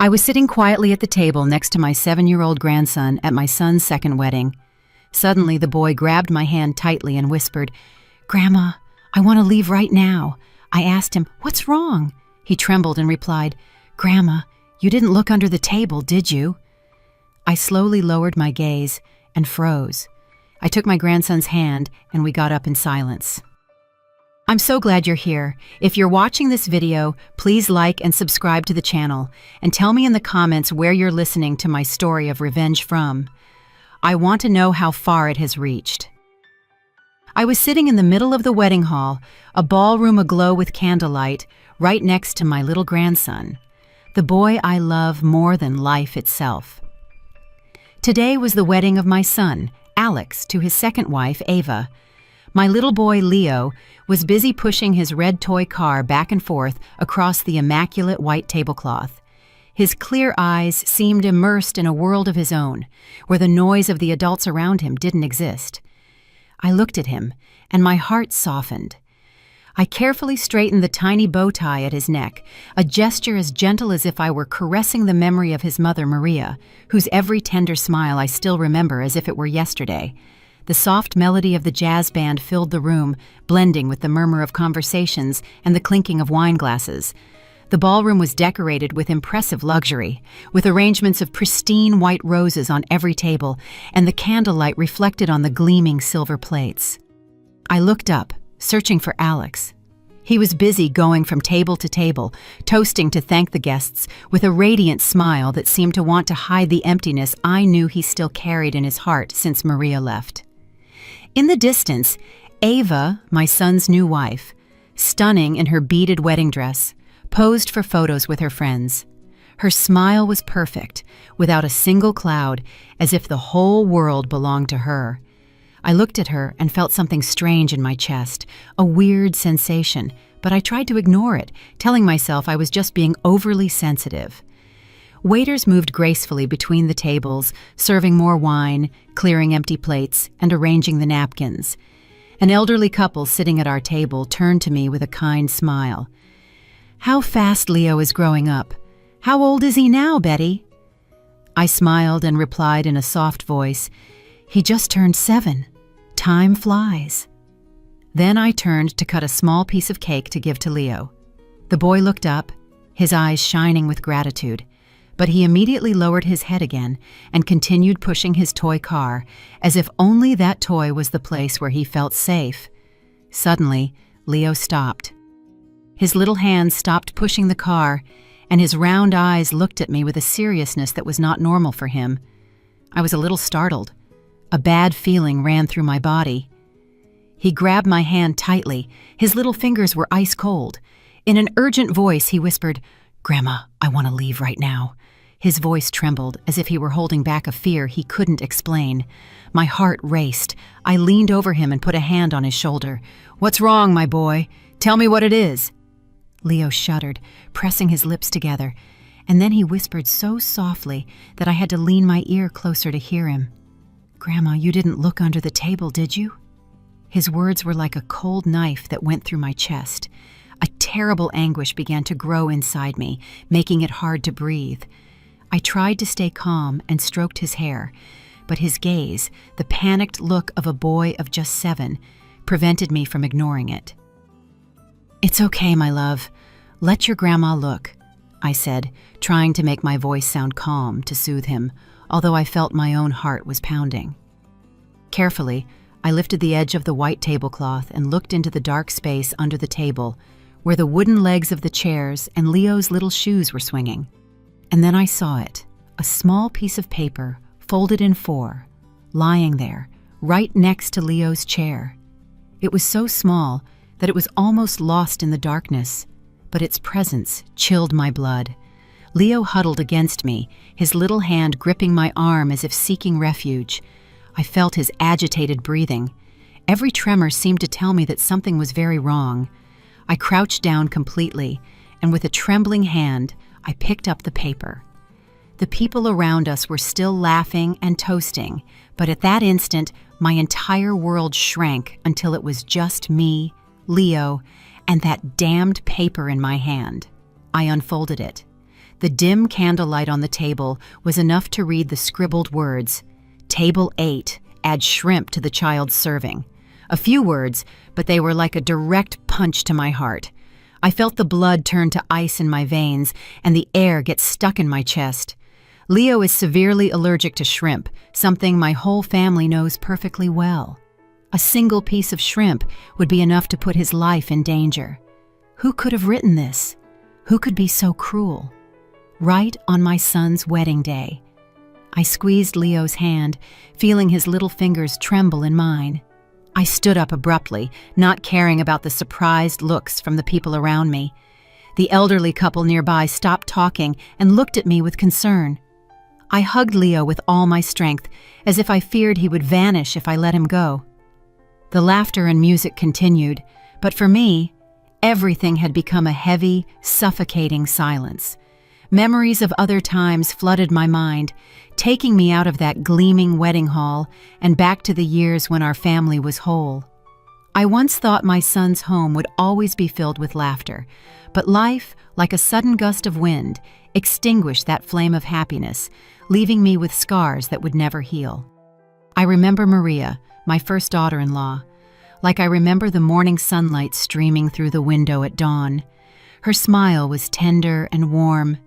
I was sitting quietly at the table next to my 7-year-old grandson at my son's second wedding. Suddenly, the boy grabbed my hand tightly and whispered, "Grandma, I want to leave right now." I asked him, "What's wrong?" He trembled and replied, "Grandma, you didn't look under the table, did you?" I slowly lowered my gaze and froze. I took my grandson's hand and we got up in silence. I'm so glad you're here. If you're watching this video, please like and subscribe to the channel, and tell me in the comments where you're listening to my story of revenge from. I want to know how far it has reached. I was sitting in the middle of the wedding hall, a ballroom aglow with candlelight, right next to my little grandson, the boy I love more than life itself. Today was the wedding of my son, Alex, to his second wife, Ava. My little boy, Leo, was busy pushing his red toy car back and forth across the immaculate white tablecloth. His clear eyes seemed immersed in a world of his own, where the noise of the adults around him didn't exist. I looked at him, and my heart softened. I carefully straightened the tiny bow tie at his neck, a gesture as gentle as if I were caressing the memory of his mother, Maria, whose every tender smile I still remember as if it were yesterday. The soft melody of the jazz band filled the room, blending with the murmur of conversations and the clinking of wine glasses. The ballroom was decorated with impressive luxury, with arrangements of pristine white roses on every table, and the candlelight reflected on the gleaming silver plates. I looked up, searching for Alex. He was busy going from table to table, toasting to thank the guests, with a radiant smile that seemed to want to hide the emptiness I knew he still carried in his heart since Maria left. In the distance, Ava, my son's new wife, stunning in her beaded wedding dress, posed for photos with her friends. Her smile was perfect, without a single cloud, as if the whole world belonged to her. I looked at her and felt something strange in my chest, a weird sensation, but I tried to ignore it, telling myself I was just being overly sensitive. Waiters moved gracefully between the tables, serving more wine, clearing empty plates, and arranging the napkins. An elderly couple sitting at our table turned to me with a kind smile. "How fast Leo is growing up. How old is he now, Betty?" I smiled and replied in a soft voice, "He just turned 7. Time flies." Then I turned to cut a small piece of cake to give to Leo. The boy looked up, his eyes shining with gratitude. But he immediately lowered his head again and continued pushing his toy car, as if only that toy was the place where he felt safe. Suddenly, Leo stopped. His little hands stopped pushing the car, and his round eyes looked at me with a seriousness that was not normal for him. I was a little startled. A bad feeling ran through my body. He grabbed my hand tightly. His little fingers were ice cold. In an urgent voice, he whispered, "Grandma, I want to leave right now." His voice trembled, as if he were holding back a fear he couldn't explain. My heart raced. I leaned over him and put a hand on his shoulder. "What's wrong, my boy? Tell me what it is." Leo shuddered, pressing his lips together, and then he whispered so softly that I had to lean my ear closer to hear him. "Grandma, you didn't look under the table, did you?" His words were like a cold knife that went through my chest. A terrible anguish began to grow inside me, making it hard to breathe. I tried to stay calm and stroked his hair, but his gaze, the panicked look of a boy of just 7, prevented me from ignoring it. "It's okay, my love. Let your grandma look," I said, trying to make my voice sound calm to soothe him, although I felt my own heart was pounding. Carefully, I lifted the edge of the white tablecloth and looked into the dark space under the table, where the wooden legs of the chairs and Leo's little shoes were swinging. And then I saw it, a small piece of paper, folded in 4, lying there, right next to Leo's chair. It was so small that it was almost lost in the darkness, but its presence chilled my blood. Leo huddled against me, his little hand gripping my arm as if seeking refuge. I felt his agitated breathing. Every tremor seemed to tell me that something was very wrong. I crouched down completely, and with a trembling hand, I picked up the paper. The people around us were still laughing and toasting, but at that instant, my entire world shrank until it was just me, Leo, and that damned paper in my hand. I unfolded it. The dim candlelight on the table was enough to read the scribbled words, "Table 8, add shrimp to the child's serving." A few words, but they were like a direct punch to my heart. I felt the blood turn to ice in my veins and the air get stuck in my chest. Leo is severely allergic to shrimp, something my whole family knows perfectly well. A single piece of shrimp would be enough to put his life in danger. Who could have written this? Who could be so cruel? Right on my son's wedding day. I squeezed Leo's hand, feeling his little fingers tremble in mine. I stood up abruptly, not caring about the surprised looks from the people around me. The elderly couple nearby stopped talking and looked at me with concern. I hugged Leo with all my strength, as if I feared he would vanish if I let him go. The laughter and music continued, but for me, everything had become a heavy, suffocating silence. Memories of other times flooded my mind, taking me out of that gleaming wedding hall and back to the years when our family was whole. I once thought my son's home would always be filled with laughter, but life, like a sudden gust of wind, extinguished that flame of happiness, leaving me with scars that would never heal. I remember Maria, my first daughter-in-law, like I remember the morning sunlight streaming through the window at dawn. Her smile was tender and warm.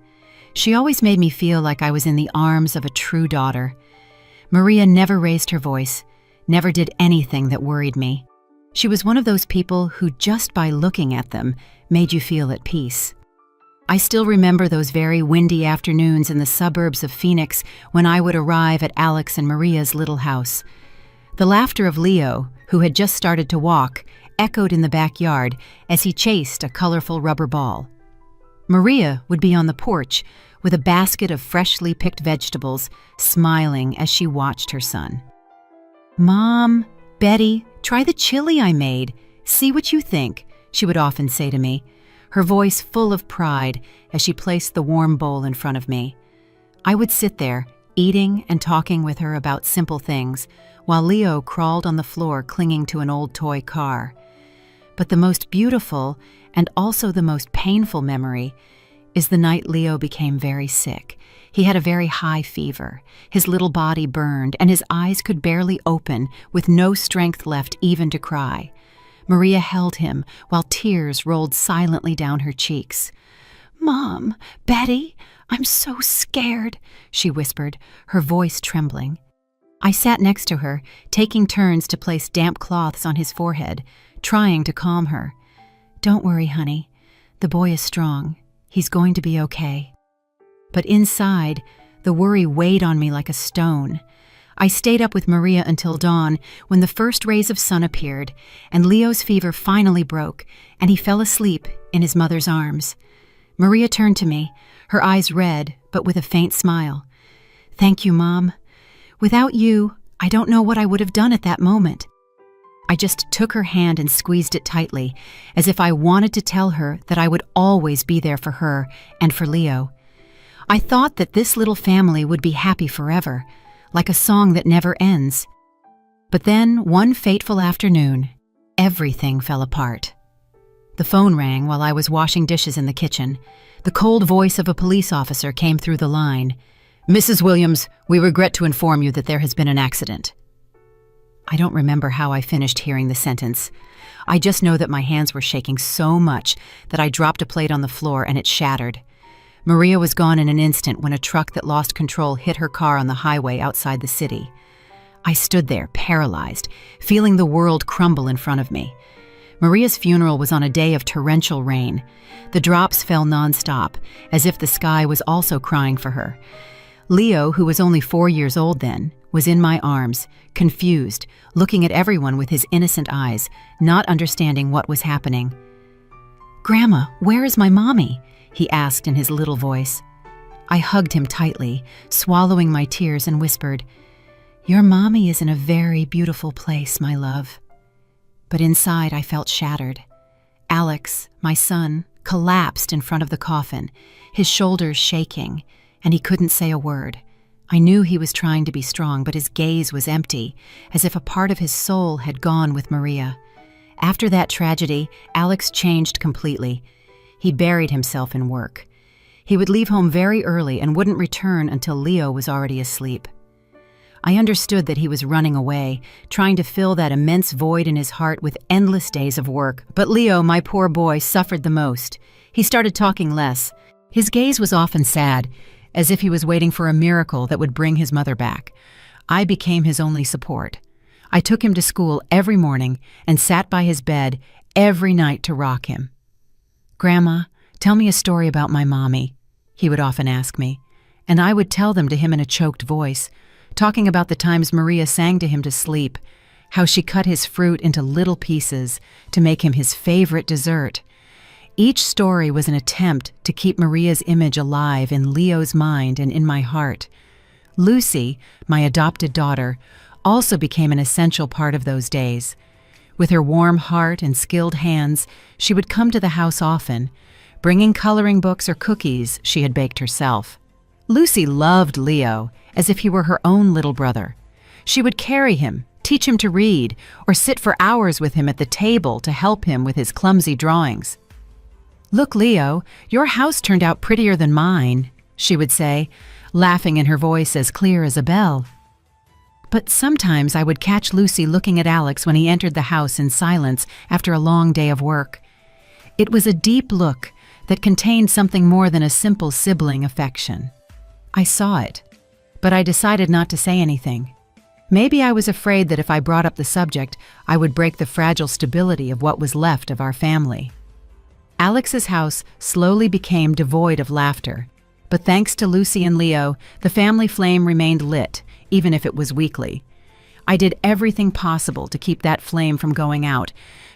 She always made me feel like I was in the arms of a true daughter. Maria never raised her voice, never did anything that worried me. She was one of those people who, just by looking at them, made you feel at peace. I still remember those very windy afternoons in the suburbs of Phoenix when I would arrive at Alex and Maria's little house. The laughter of Leo, who had just started to walk, echoed in the backyard as he chased a colorful rubber ball. Maria would be on the porch with a basket of freshly picked vegetables, smiling as she watched her son. "Mom, Betty, try the chili I made. See what you think," she would often say to me, her voice full of pride as she placed the warm bowl in front of me. I would sit there, eating and talking with her about simple things, while Leo crawled on the floor clinging to an old toy car. But the most beautiful and also the most painful memory is the night Leo became very sick. He had a very high fever. His little body burned, and his eyes could barely open, with no strength left even to cry. Maria held him while tears rolled silently down her cheeks. "Mom, Betty, I'm so scared," she whispered, her voice trembling. I sat next to her, taking turns to place damp cloths on his forehead, trying to calm her. "Don't worry, honey. The boy is strong. He's going to be okay." But inside, the worry weighed on me like a stone. I stayed up with Maria until dawn when the first rays of sun appeared, and Leo's fever finally broke, and he fell asleep in his mother's arms. Maria turned to me, her eyes red, but with a faint smile. "Thank you, Mom. Without you, I don't know what I would have done at that moment." I just took her hand and squeezed it tightly, as if I wanted to tell her that I would always be there for her and for Leo. I thought that this little family would be happy forever, like a song that never ends. But then, one fateful afternoon, everything fell apart. The phone rang while I was washing dishes in the kitchen. The cold voice of a police officer came through the line. "Mrs. Williams, we regret to inform you that there has been an accident." I don't remember how I finished hearing the sentence. I just know that my hands were shaking so much that I dropped a plate on the floor and it shattered. Maria was gone in an instant when a truck that lost control hit her car on the highway outside the city. I stood there, paralyzed, feeling the world crumble in front of me. Maria's funeral was on a day of torrential rain. The drops fell nonstop, as if the sky was also crying for her. Leo, who was only 4 years old then, was in my arms, confused, looking at everyone with his innocent eyes, not understanding what was happening. "Grandma, where is my mommy?" he asked in his little voice. I hugged him tightly, swallowing my tears, and whispered, "Your mommy is in a very beautiful place, my love." But inside I felt shattered. Alex, my son, collapsed in front of the coffin, his shoulders shaking, and he couldn't say a word. I knew he was trying to be strong, but his gaze was empty, as if a part of his soul had gone with Maria. After that tragedy, Alex changed completely. He buried himself in work. He would leave home very early and wouldn't return until Leo was already asleep. I understood that he was running away, trying to fill that immense void in his heart with endless days of work. But Leo, my poor boy, suffered the most. He started talking less. His gaze was often sad, as if he was waiting for a miracle that would bring his mother back. I became his only support. I took him to school every morning and sat by his bed every night to rock him. "Grandma, tell me a story about my mommy," he would often ask me, and I would tell them to him in a choked voice, talking about the times Maria sang to him to sleep, how she cut his fruit into little pieces to make him his favorite dessert. Each story was an attempt to keep Maria's image alive in Leo's mind and in my heart. Lucy, my adopted daughter, also became an essential part of those days. With her warm heart and skilled hands, she would come to the house often, bringing coloring books or cookies she had baked herself. Lucy loved Leo as if he were her own little brother. She would carry him, teach him to read, or sit for hours with him at the table to help him with his clumsy drawings. "Look, Leo, your house turned out prettier than mine," she would say, laughing in her voice as clear as a bell. But sometimes I would catch Lucy looking at Alex when he entered the house in silence after a long day of work. It was a deep look that contained something more than a simple sibling affection. I saw it, but I decided not to say anything. Maybe I was afraid that if I brought up the subject, I would break the fragile stability of what was left of our family. Alex's house slowly became devoid of laughter, but thanks to Lucy and Leo, the family flame remained lit, even if it was weakly. I did everything possible to keep that flame from going out,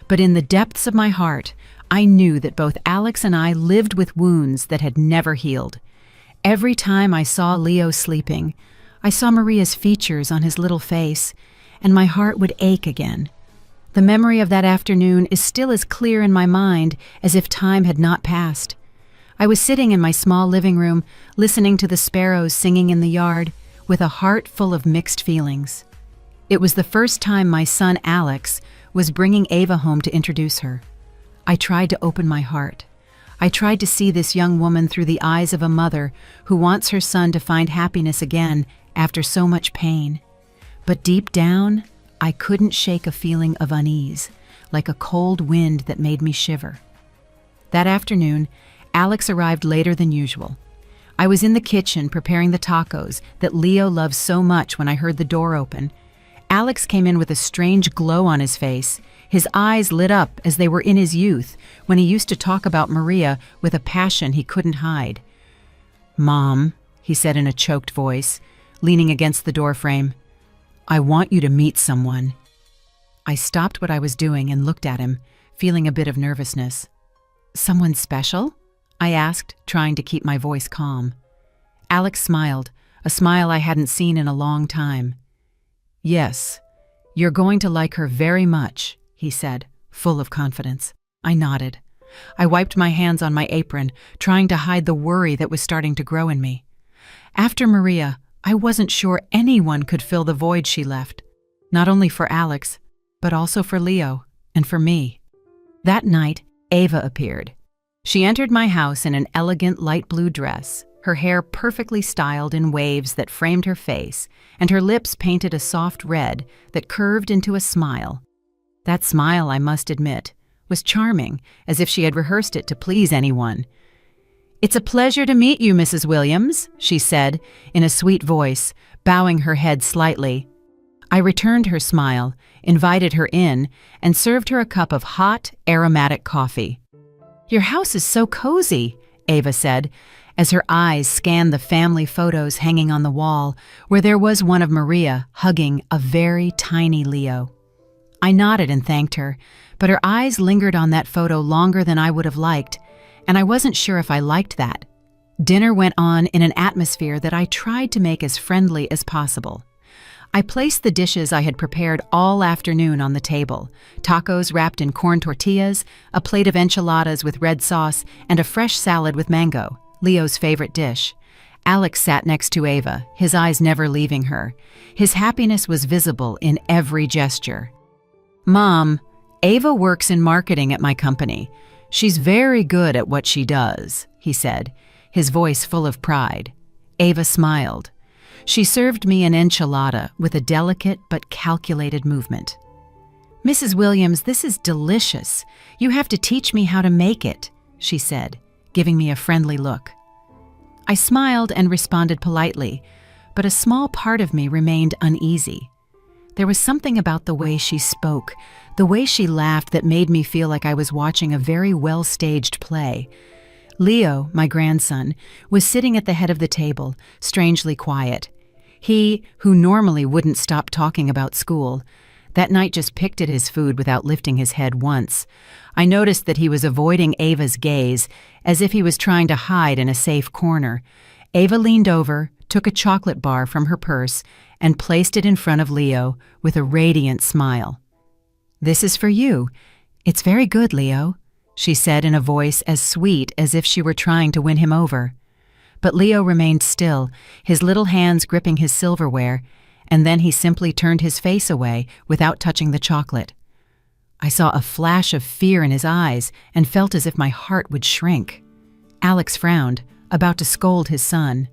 but in the depths of my heart, I knew that both Alex and I lived with wounds that had never healed. Every time I saw Leo sleeping, I saw Maria's features on his little face, and my heart would ache again. The memory of that afternoon is still as clear in my mind as if time had not passed. I was sitting in my small living room, listening to the sparrows singing in the yard, with a heart full of mixed feelings. It was the first time my son Alex was bringing Ava home to introduce her. I tried to open my heart. I tried to see this young woman through the eyes of a mother who wants her son to find happiness again after so much pain. But deep down, I couldn't shake a feeling of unease, like a cold wind that made me shiver. That afternoon, Alex arrived later than usual. I was in the kitchen preparing the tacos that Leo loves so much when I heard the door open. Alex came in with a strange glow on his face. His eyes lit up as they were in his youth, when he used to talk about Maria with a passion he couldn't hide. "Mom," he said in a choked voice, leaning against the doorframe, "I want you to meet someone." I stopped what I was doing and looked at him, feeling a bit of nervousness. "Someone special?" I asked, trying to keep my voice calm. Alex smiled, a smile I hadn't seen in a long time. "Yes, you're going to like her very much," he said, full of confidence. I nodded. I wiped my hands on my apron, trying to hide the worry that was starting to grow in me. After Maria, I wasn't sure anyone could fill the void she left, not only for Alex, but also for Leo and for me. That night, Ava appeared. She entered my house in an elegant light blue dress, her hair perfectly styled in waves that framed her face, and her lips painted a soft red that curved into a smile. That smile, I must admit, was charming, as if she had rehearsed it to please anyone. "It's a pleasure to meet you, Mrs. Williams," she said, in a sweet voice, bowing her head slightly. I returned her smile, invited her in, and served her a cup of hot, aromatic coffee. "Your house is so cozy," Ava said, as her eyes scanned the family photos hanging on the wall, where there was one of Maria hugging a very tiny Leo. I nodded and thanked her, but her eyes lingered on that photo longer than I would have liked, and I wasn't sure if I liked that. Dinner went on in an atmosphere that I tried to make as friendly as possible. I placed the dishes I had prepared all afternoon on the table: tacos wrapped in corn tortillas, a plate of enchiladas with red sauce, and a fresh salad with mango, Leo's favorite dish. Alex sat next to Ava, his eyes never leaving her. His happiness was visible in every gesture. "Mom, Ava works in marketing at my company. She's very good at what she does," he said, his voice full of pride. Ava smiled. She served me an enchilada with a delicate but calculated movement. "Mrs. Williams, this is delicious. You have to teach me how to make it," she said, giving me a friendly look. I smiled and responded politely, but a small part of me remained uneasy. There was something about the way she spoke, the way she laughed, that made me feel like I was watching a very well-staged play. Leo, my grandson, was sitting at the head of the table, strangely quiet. He, who normally wouldn't stop talking about school, that night just picked at his food without lifting his head once. I noticed that he was avoiding Ava's gaze, as if he was trying to hide in a safe corner. Ava leaned over, took a chocolate bar from her purse, and placed it in front of Leo with a radiant smile. "This is for you. It's very good, Leo," she said in a voice as sweet as if she were trying to win him over. But Leo remained still, his little hands gripping his silverware, and then he simply turned his face away without touching the chocolate. I saw a flash of fear in his eyes and felt as if my heart would shrink. Alex frowned, about to scold his son.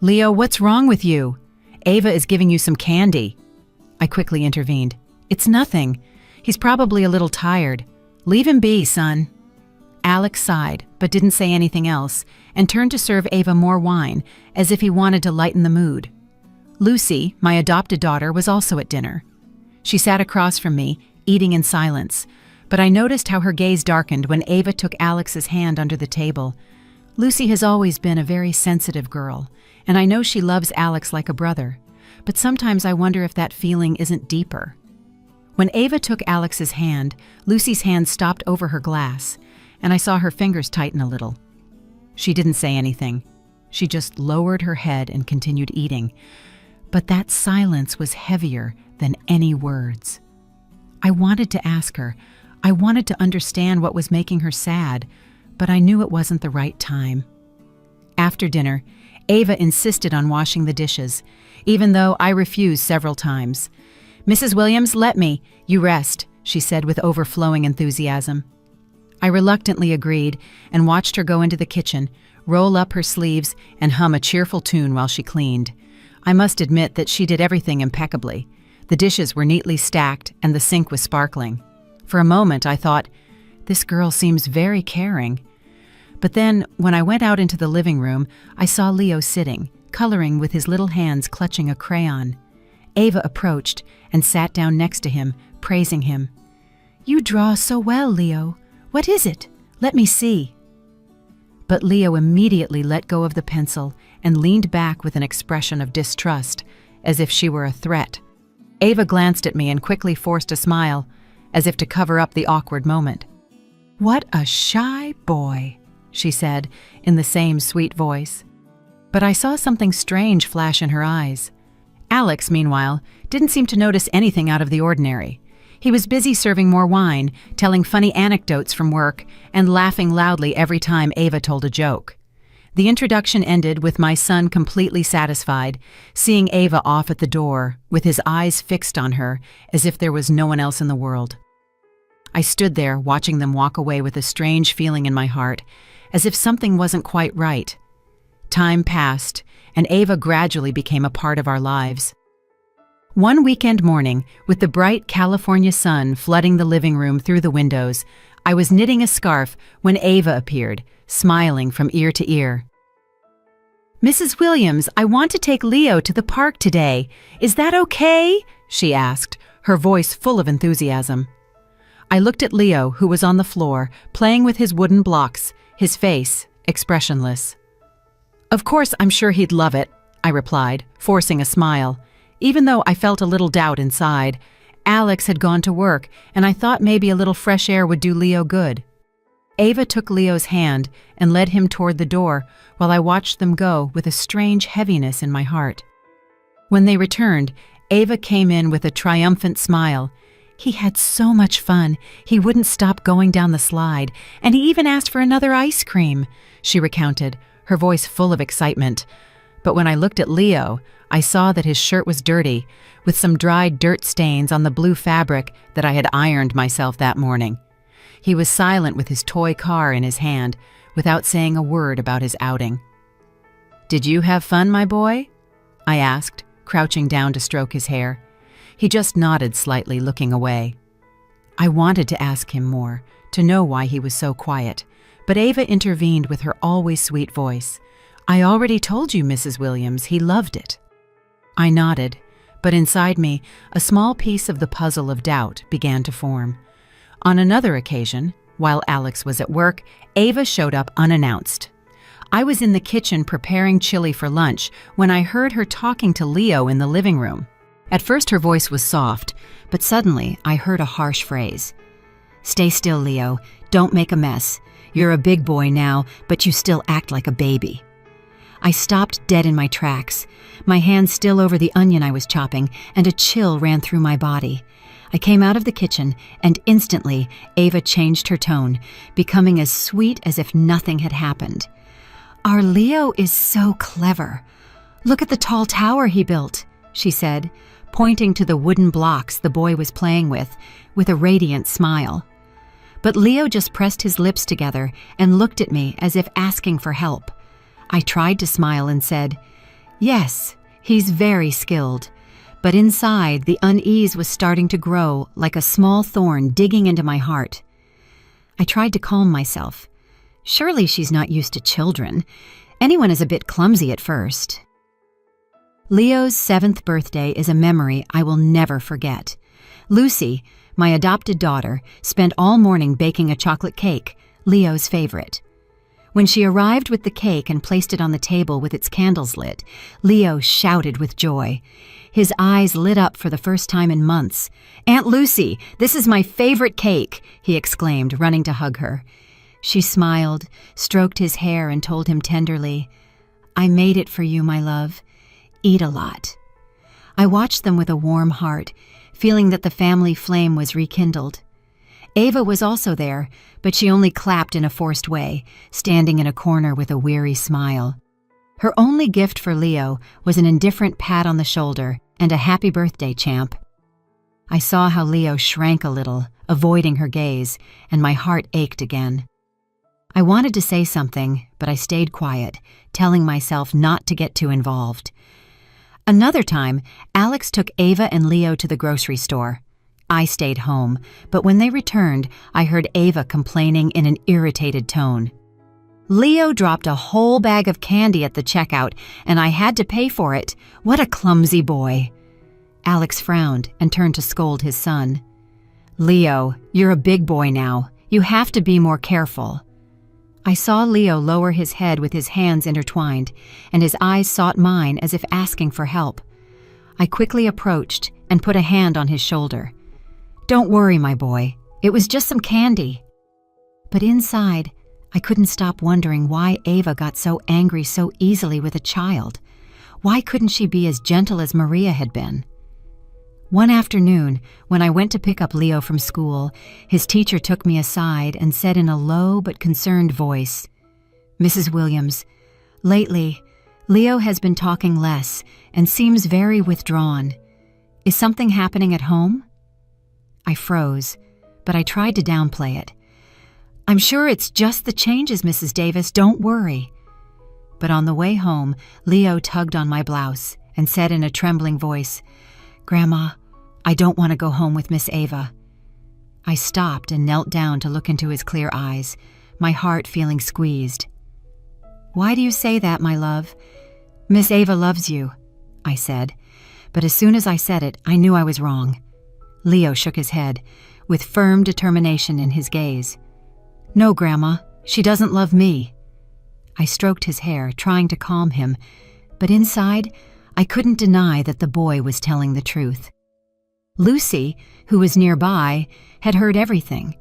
"Leo, what's wrong with you? Ava is giving you some candy." I quickly intervened. "It's nothing. He's probably a little tired. Leave him be, son." Alex sighed, but didn't say anything else, and turned to serve Ava more wine, as if he wanted to lighten the mood. Lucy, my adopted daughter, was also at dinner. She sat across from me, eating in silence, but I noticed how her gaze darkened when Ava took Alex's hand under the table. Lucy has always been a very sensitive girl, and I know she loves Alex like a brother, but sometimes I wonder if that feeling isn't deeper. When Ava took Alex's hand, Lucy's hand stopped over her glass, and I saw her fingers tighten a little. She didn't say anything. She just lowered her head and continued eating. But that silence was heavier than any words. I wanted to ask her. I wanted to understand what was making her sad, but I knew it wasn't the right time. After dinner, Ava insisted on washing the dishes, even though I refused several times. "Mrs. Williams, let me. You rest," she said with overflowing enthusiasm. I reluctantly agreed and watched her go into the kitchen, roll up her sleeves, and hum a cheerful tune while she cleaned. I must admit that she did everything impeccably. The dishes were neatly stacked and the sink was sparkling. For a moment I thought, this girl seems very caring. But then, when I went out into the living room, I saw Leo sitting, coloring with his little hands clutching a crayon. Ava approached and sat down next to him, praising him. "You draw so well, Leo. What is it? Let me see." But Leo immediately let go of the pencil and leaned back with an expression of distrust, as if she were a threat. Ava glanced at me and quickly forced a smile, as if to cover up the awkward moment. "What a shy boy," she said in the same sweet voice. But I saw something strange flash in her eyes. Alex, meanwhile, didn't seem to notice anything out of the ordinary. He was busy serving more wine, telling funny anecdotes from work, and laughing loudly every time Ava told a joke. The introduction ended with my son completely satisfied, seeing Ava off at the door, with his eyes fixed on her, as if there was no one else in the world. I stood there, watching them walk away with a strange feeling in my heart, as if something wasn't quite right. Time passed, and Ava gradually became a part of our lives. One weekend morning, with the bright California sun flooding the living room through the windows, I was knitting a scarf when Ava appeared, smiling from ear to ear. "Mrs. Williams, I want to take Leo to the park today. Is that okay?" she asked, her voice full of enthusiasm. I looked at Leo, who was on the floor, playing with his wooden blocks, his face expressionless. "Of course, I'm sure he'd love it," I replied, forcing a smile. Even though I felt a little doubt inside, Alex had gone to work, and I thought maybe a little fresh air would do Leo good. Ava took Leo's hand and led him toward the door while I watched them go with a strange heaviness in my heart. When they returned, Ava came in with a triumphant smile. "He had so much fun, he wouldn't stop going down the slide, and he even asked for another ice cream," she recounted, her voice full of excitement. But when I looked at Leo, I saw that his shirt was dirty, with some dried dirt stains on the blue fabric that I had ironed myself that morning. He was silent with his toy car in his hand, without saying a word about his outing. "Did you have fun, my boy?" I asked, crouching down to stroke his hair. He just nodded slightly, looking away. I wanted to ask him more, to know why he was so quiet, but Ava intervened with her always sweet voice. "I already told you, Mrs. Williams, he loved it." I nodded, but inside me, a small piece of the puzzle of doubt began to form. On another occasion, while Alex was at work, Ava showed up unannounced. I was in the kitchen preparing chili for lunch when I heard her talking to Leo in the living room. At first her voice was soft, but suddenly I heard a harsh phrase. "Stay still, Leo. Don't make a mess. You're a big boy now, but you still act like a baby." I stopped dead in my tracks, my hand still over the onion I was chopping, and a chill ran through my body. I came out of the kitchen, and instantly Ava changed her tone, becoming as sweet as if nothing had happened. "Our Leo is so clever. Look at the tall tower he built," she said, pointing to the wooden blocks the boy was playing with a radiant smile. But Leo just pressed his lips together and looked at me as if asking for help. I tried to smile and said, "Yes, he's very skilled." But inside, the unease was starting to grow like a small thorn digging into my heart. I tried to calm myself. Surely she's not used to children. Anyone is a bit clumsy at first. Leo's 7th birthday is a memory I will never forget. Lucy, my adopted daughter, spent all morning baking a chocolate cake, Leo's favorite. When she arrived with the cake and placed it on the table with its candles lit, Leo shouted with joy. His eyes lit up for the first time in months. "Aunt Lucy, this is my favorite cake," he exclaimed, running to hug her. She smiled, stroked his hair, and told him tenderly, "I made it for you, my love. Eat a lot." I watched them with a warm heart, feeling that the family flame was rekindled. Ava was also there, but she only clapped in a forced way, standing in a corner with a weary smile. Her only gift for Leo was an indifferent pat on the shoulder and a "Happy birthday, champ." I saw how Leo shrank a little, avoiding her gaze, and my heart ached again. I wanted to say something, but I stayed quiet, telling myself not to get too involved. Another time, Alex took Ava and Leo to the grocery store. I stayed home, but when they returned, I heard Ava complaining in an irritated tone. "Leo dropped a whole bag of candy at the checkout, and I had to pay for it. What a clumsy boy." Alex frowned and turned to scold his son. "Leo, you're a big boy now. You have to be more careful." I saw Leo lower his head with his hands intertwined, and his eyes sought mine as if asking for help. I quickly approached and put a hand on his shoulder. "Don't worry, my boy. It was just some candy." But inside, I couldn't stop wondering why Ava got so angry so easily with a child. Why couldn't she be as gentle as Maria had been? One afternoon, when I went to pick up Leo from school, his teacher took me aside and said in a low but concerned voice, "Mrs. Williams, lately, Leo has been talking less and seems very withdrawn. Is something happening at home?" I froze, but I tried to downplay it. "I'm sure it's just the changes, Mrs. Davis. Don't worry." But on the way home, Leo tugged on my blouse and said in a trembling voice, "Grandma, I don't want to go home with Miss Ava." I stopped and knelt down to look into his clear eyes, my heart feeling squeezed. "Why do you say that, my love?" "Miss Ava loves you," I said, but as soon as I said it, I knew I was wrong. Leo shook his head, with firm determination in his gaze. "No, Grandma, she doesn't love me." I stroked his hair, trying to calm him, but inside, I couldn't deny that the boy was telling the truth. Lucy, who was nearby, had heard everything.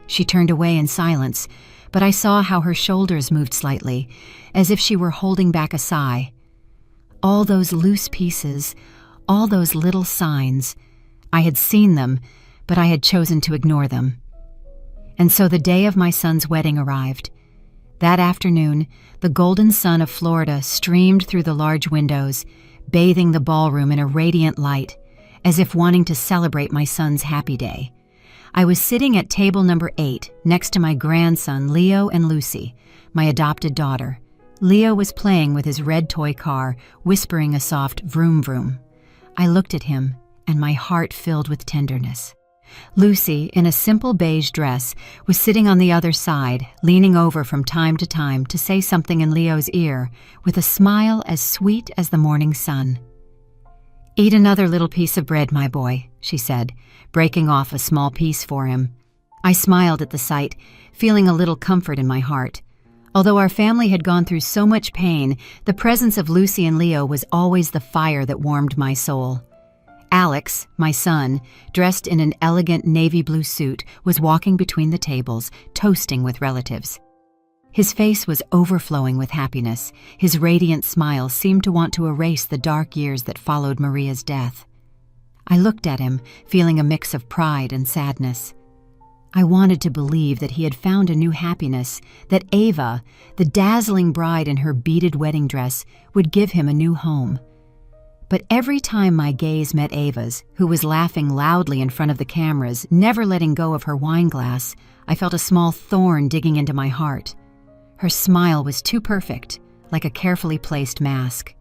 She turned away in silence, but I saw how her shoulders moved slightly, as if she were holding back a sigh. All those loose pieces, all those little signs, I had seen them, but I had chosen to ignore them. And so the day of my son's wedding arrived. That afternoon, the golden sun of Florida streamed through the large windows, bathing the ballroom in a radiant light, as if wanting to celebrate my son's happy day. I was sitting at table number 8 next to my grandson Leo and Lucy, my adopted daughter. Leo was playing with his red toy car, whispering a soft vroom vroom. I looked at him, and my heart filled with tenderness. Lucy, in a simple beige dress, was sitting on the other side, leaning over from time to say something in Leo's ear, with a smile as sweet as the morning sun. "Eat another little piece of bread, my boy," she said, breaking off a small piece for him. I smiled at the sight, feeling a little comfort in my heart. Although our family had gone through so much pain, the presence of Lucy and Leo was always the fire that warmed my soul. Alex, my son, dressed in an elegant navy blue suit, was walking between the tables, toasting with relatives. His face was overflowing with happiness. His radiant smile seemed to want to erase the dark years that followed Maria's death. I looked at him, feeling a mix of pride and sadness. I wanted to believe that he had found a new happiness, that Ava, the dazzling bride in her beaded wedding dress, would give him a new home. But every time my gaze met Ava's, who was laughing loudly in front of the cameras, never letting go of her wine glass, I felt a small thorn digging into my heart. Her smile was too perfect, like a carefully placed mask.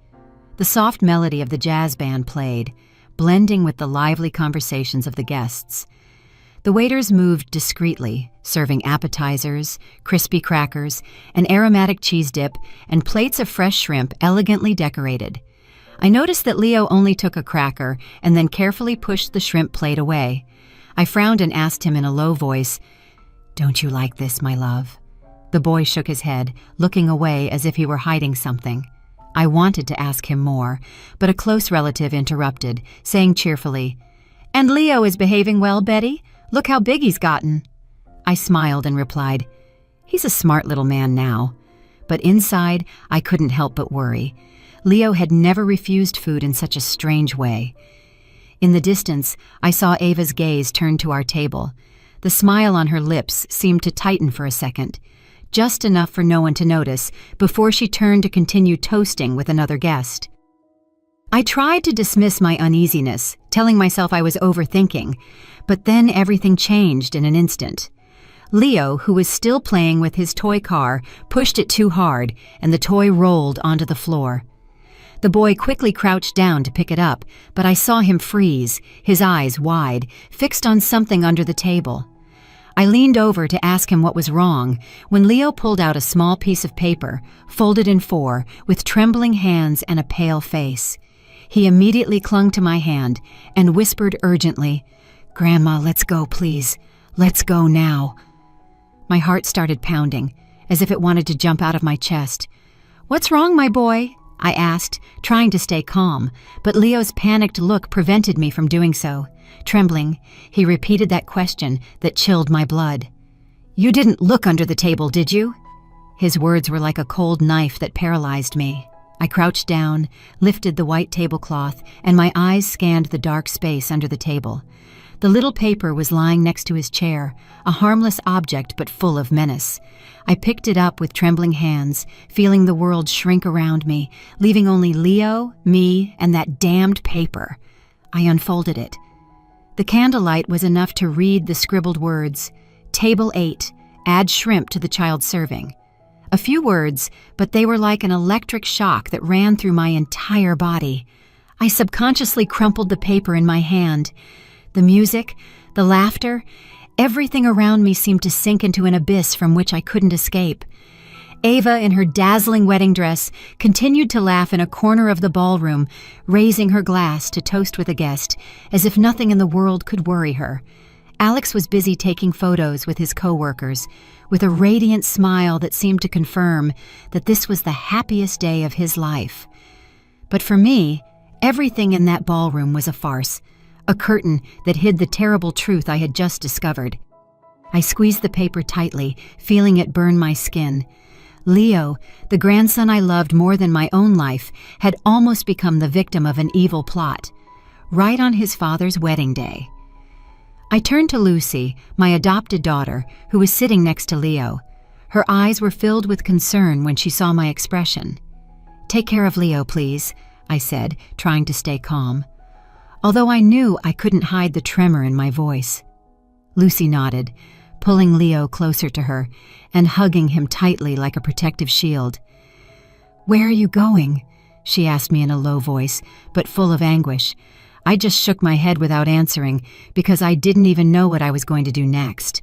The soft melody of the jazz band played, blending with the lively conversations of the guests. The waiters moved discreetly, serving appetizers, crispy crackers, an aromatic cheese dip, and plates of fresh shrimp elegantly decorated. I noticed that Leo only took a cracker and then carefully pushed the shrimp plate away. I frowned and asked him in a low voice, "Don't you like this, my love?" The boy shook his head, looking away as if he were hiding something. I wanted to ask him more, but a close relative interrupted, saying cheerfully, "And Leo is behaving well, Betty? Look how big he's gotten." I smiled and replied, "He's a smart little man now." But inside, I couldn't help but worry. Leo had never refused food in such a strange way. In the distance, I saw Ava's gaze turn to our table. The smile on her lips seemed to tighten for a second, just enough for no one to notice, before she turned to continue toasting with another guest. I tried to dismiss my uneasiness, telling myself I was overthinking, but then everything changed in an instant. Leo, who was still playing with his toy car, pushed it too hard, and the toy rolled onto the floor. The boy quickly crouched down to pick it up, but I saw him freeze, his eyes wide, fixed on something under the table. I leaned over to ask him what was wrong when Leo pulled out a small piece of paper, folded in 4, with trembling hands and a pale face. He immediately clung to my hand and whispered urgently, "Grandma, let's go, please. Let's go now." My heart started pounding, as if it wanted to jump out of my chest. "What's wrong, my boy?" I asked, trying to stay calm, but Leo's panicked look prevented me from doing so. Trembling, he repeated that question that chilled my blood. "You didn't look under the table, did you?" His words were like a cold knife that paralyzed me. I crouched down, lifted the white tablecloth, and my eyes scanned the dark space under the table. The little paper was lying next to his chair, a harmless object but full of menace. I picked it up with trembling hands, feeling the world shrink around me, leaving only Leo, me, and that damned paper. I unfolded it. The candlelight was enough to read the scribbled words, "Table 8, add shrimp to the child serving." A few words, but they were like an electric shock that ran through my entire body. I subconsciously crumpled the paper in my hand. The music, the laughter, everything around me seemed to sink into an abyss from which I couldn't escape. Ava, in her dazzling wedding dress, continued to laugh in a corner of the ballroom, raising her glass to toast with a guest, as if nothing in the world could worry her. Alex was busy taking photos with his co-workers, with a radiant smile that seemed to confirm that this was the happiest day of his life. But for me, everything in that ballroom was a farce, a curtain that hid the terrible truth I had just discovered. I squeezed the paper tightly, feeling it burn my skin. Leo, the grandson I loved more than my own life, had almost become the victim of an evil plot, right on his father's wedding day. I turned to Lucy, my adopted daughter, who was sitting next to Leo. Her eyes were filled with concern when she saw my expression. "Take care of Leo, please," I said, trying to stay calm, although I knew I couldn't hide the tremor in my voice. Lucy nodded, pulling Leo closer to her and hugging him tightly like a protective shield. "Where are you going?" she asked me in a low voice, but full of anguish. I just shook my head without answering because I didn't even know what I was going to do next.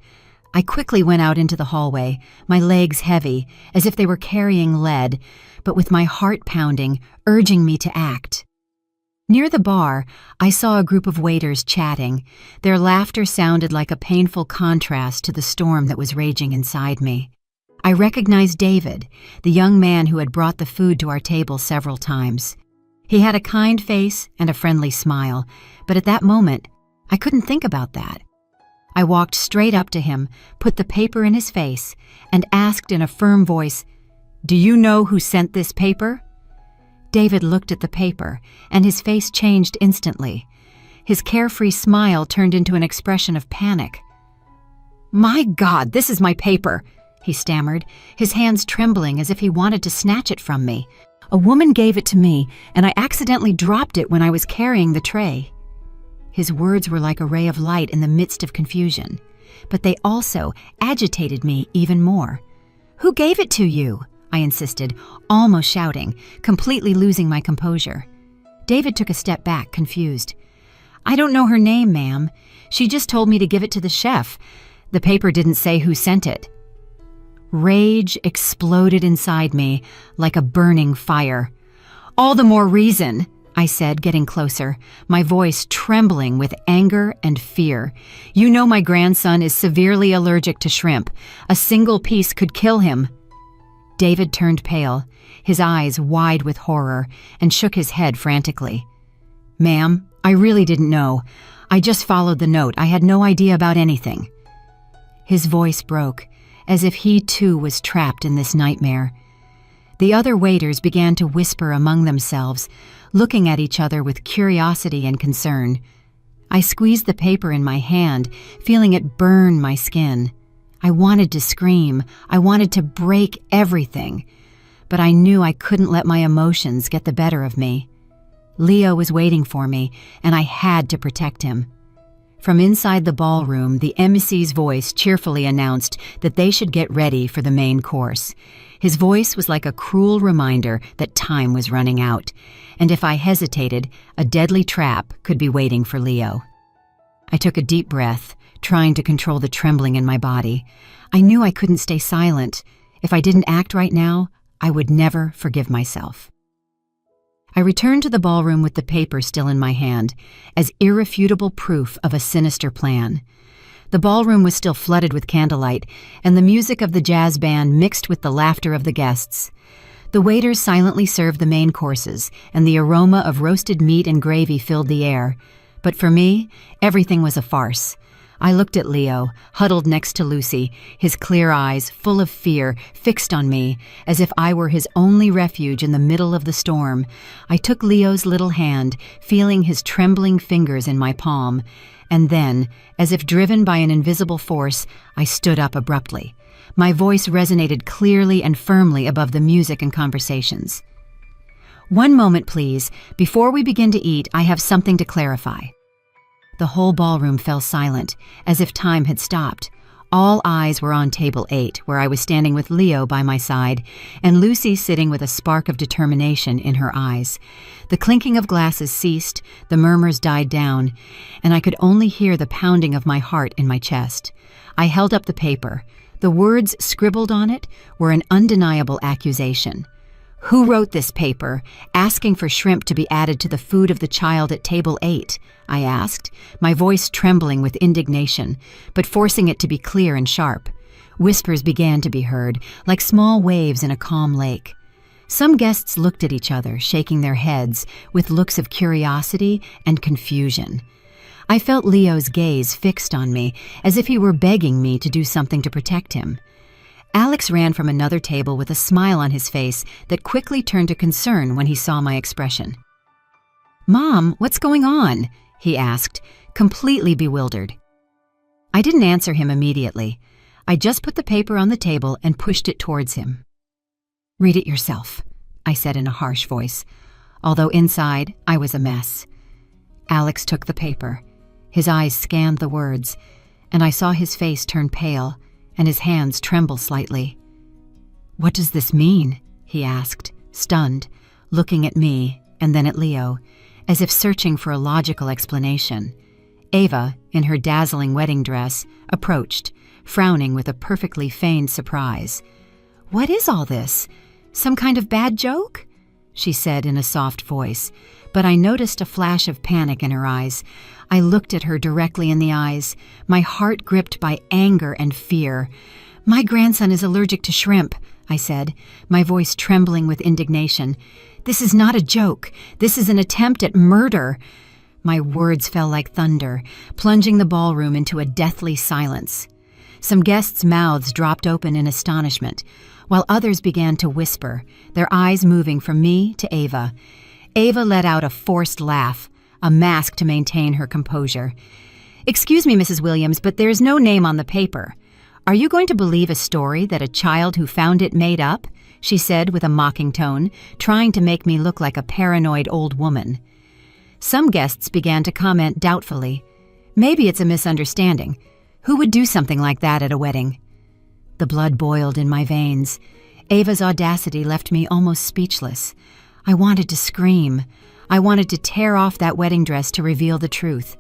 I quickly went out into the hallway, my legs heavy, as if they were carrying lead, but with my heart pounding, urging me to act. Near the bar, I saw a group of waiters chatting. Their laughter sounded like a painful contrast to the storm that was raging inside me. I recognized David, the young man who had brought the food to our table several times. He had a kind face and a friendly smile, but at that moment, I couldn't think about that. I walked straight up to him, put the paper in his face, and asked in a firm voice, "Do you know who sent this paper?" David looked at the paper, and his face changed instantly. His carefree smile turned into an expression of panic. "My God, this is my paper," he stammered, his hands trembling as if he wanted to snatch it from me. "A woman gave it to me, and I accidentally dropped it when I was carrying the tray." His words were like a ray of light in the midst of confusion, but they also agitated me even more. "Who gave it to you?" I insisted, almost shouting, completely losing my composure. David took a step back, confused. "I don't know her name, ma'am. She just told me to give it to the chef. The paper didn't say who sent it." Rage exploded inside me like a burning fire. "All the more reason," I said, getting closer, my voice trembling with anger and fear. "You know my grandson is severely allergic to shrimp. A single piece could kill him." David turned pale, his eyes wide with horror, and shook his head frantically. "Ma'am, I really didn't know. I just followed the note. I had no idea about anything." His voice broke, as if he too was trapped in this nightmare. The other waiters began to whisper among themselves, looking at each other with curiosity and concern. I squeezed the paper in my hand, feeling it burn my skin. I wanted to scream. I wanted to break everything. But I knew I couldn't let my emotions get the better of me. Leo was waiting for me, and I had to protect him. From inside the ballroom, the MC's voice cheerfully announced that they should get ready for the main course. His voice was like a cruel reminder that time was running out, and if I hesitated, a deadly trap could be waiting for Leo. I took a deep breath, trying to control the trembling in my body. I knew I couldn't stay silent. If I didn't act right now, I would never forgive myself. I returned to the ballroom with the paper still in my hand, as irrefutable proof of a sinister plan. The ballroom was still flooded with candlelight, and the music of the jazz band mixed with the laughter of the guests. The waiters silently served the main courses, and the aroma of roasted meat and gravy filled the air. But for me, everything was a farce. I looked at Leo, huddled next to Lucy, his clear eyes, full of fear, fixed on me, as if I were his only refuge in the middle of the storm. I took Leo's little hand, feeling his trembling fingers in my palm, and then, as if driven by an invisible force, I stood up abruptly. My voice resonated clearly and firmly above the music and conversations. "One moment, please. Before we begin to eat, I have something to clarify." The whole ballroom fell silent, as if time had stopped. All eyes were on table 8, where I was standing with Leo by my side, and Lucy sitting with a spark of determination in her eyes. The clinking of glasses ceased, the murmurs died down, and I could only hear the pounding of my heart in my chest. I held up the paper. The words scribbled on it were an undeniable accusation. "Who wrote this paper, asking for shrimp to be added to the food of the child at table 8? I asked, my voice trembling with indignation, but forcing it to be clear and sharp. Whispers began to be heard, like small waves in a calm lake. Some guests looked at each other, shaking their heads, with looks of curiosity and confusion. I felt Leo's gaze fixed on me, as if he were begging me to do something to protect him. Alex ran from another table with a smile on his face that quickly turned to concern when he saw my expression. "Mom, what's going on?" he asked, completely bewildered. I didn't answer him immediately. I just put the paper on the table and pushed it towards him. "Read it yourself," I said in a harsh voice, although inside I was a mess. Alex took the paper. His eyes scanned the words, and I saw his face turn pale and his hands tremble slightly. "What does this mean?" he asked, stunned, looking at me and then at Leo, as if searching for a logical explanation. Ava, in her dazzling wedding dress, approached, frowning with a perfectly feigned surprise. "What is all this? Some kind of bad joke?" she said in a soft voice, but I noticed a flash of panic in her eyes. I looked at her directly in the eyes, my heart gripped by anger and fear. "My grandson is allergic to shrimp," I said, my voice trembling with indignation. "This is not a joke. This is an attempt at murder." My words fell like thunder, plunging the ballroom into a deathly silence. Some guests' mouths dropped open in astonishment, while others began to whisper, their eyes moving from me to Ava. Ava let out a forced laugh, a mask to maintain her composure. "Excuse me, Mrs. Williams, but there's no name on the paper. Are you going to believe a story that a child who found it made up?" she said with a mocking tone, trying to make me look like a paranoid old woman. Some guests began to comment doubtfully. "Maybe it's a misunderstanding. Who would do something like that at a wedding?" The blood boiled in my veins. Ava's audacity left me almost speechless. I wanted to scream. I wanted to tear off that wedding dress to reveal the truth.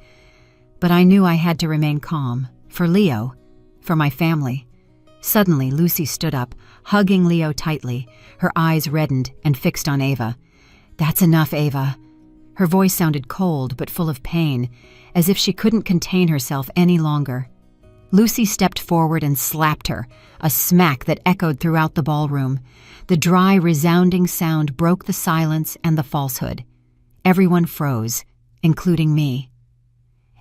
But I knew I had to remain calm. For Leo. For my family. Suddenly, Lucy stood up, hugging Leo tightly, her eyes reddened and fixed on Ava. "That's enough, Ava." Her voice sounded cold but full of pain, as if she couldn't contain herself any longer. Lucy stepped forward and slapped her, a smack that echoed throughout the ballroom. The dry, resounding sound broke the silence and the falsehood. Everyone froze, including me.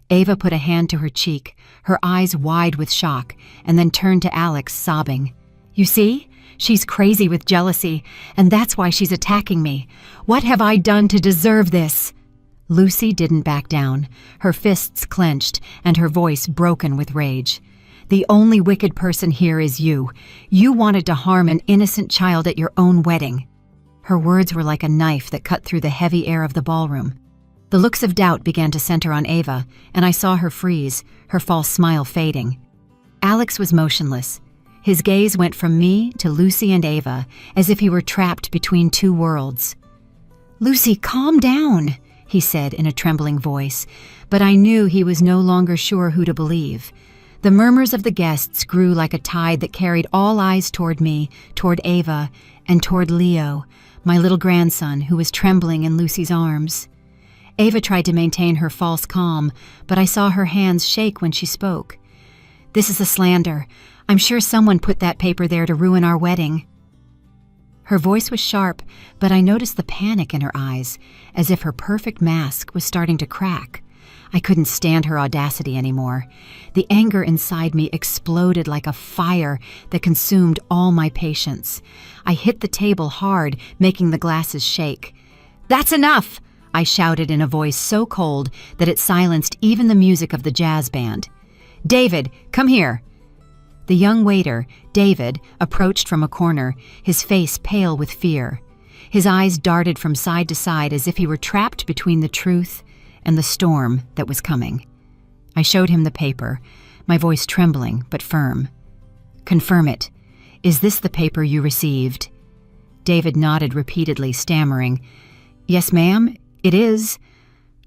Ava put a hand to her cheek, her eyes wide with shock, and then turned to Alex, sobbing. "You see? She's crazy with jealousy, and that's why she's attacking me. What have I done to deserve this?" Lucy didn't back down, her fists clenched and her voice broken with rage. "The only wicked person here is you. You wanted to harm an innocent child at your own wedding." Her words were like a knife that cut through the heavy air of the ballroom. The looks of doubt began to center on Ava, and I saw her freeze, her false smile fading. Alex was motionless. His gaze went from me to Lucy and Ava, as if he were trapped between two worlds. "Lucy, calm down," he said in a trembling voice, but I knew he was no longer sure who to believe. The murmurs of the guests grew like a tide that carried all eyes toward me, toward Ava, and toward Leo, my little grandson who was trembling in Lucy's arms. Ava tried to maintain her false calm, but I saw her hands shake when she spoke. "This is a slander. I'm sure someone put that paper there to ruin our wedding." Her voice was sharp, but I noticed the panic in her eyes, as if her perfect mask was starting to crack. I couldn't stand her audacity anymore. The anger inside me exploded like a fire that consumed all my patience. I hit the table hard, making the glasses shake. "That's enough!" I shouted in a voice so cold that it silenced even the music of the jazz band. "David, come here." The young waiter, David, approached from a corner, his face pale with fear. His eyes darted from side to side as if he were trapped between the truth and the storm that was coming. I showed him the paper, my voice trembling but firm. "Confirm it. Is this the paper you received?" David nodded repeatedly, stammering, "Yes, ma'am, it is.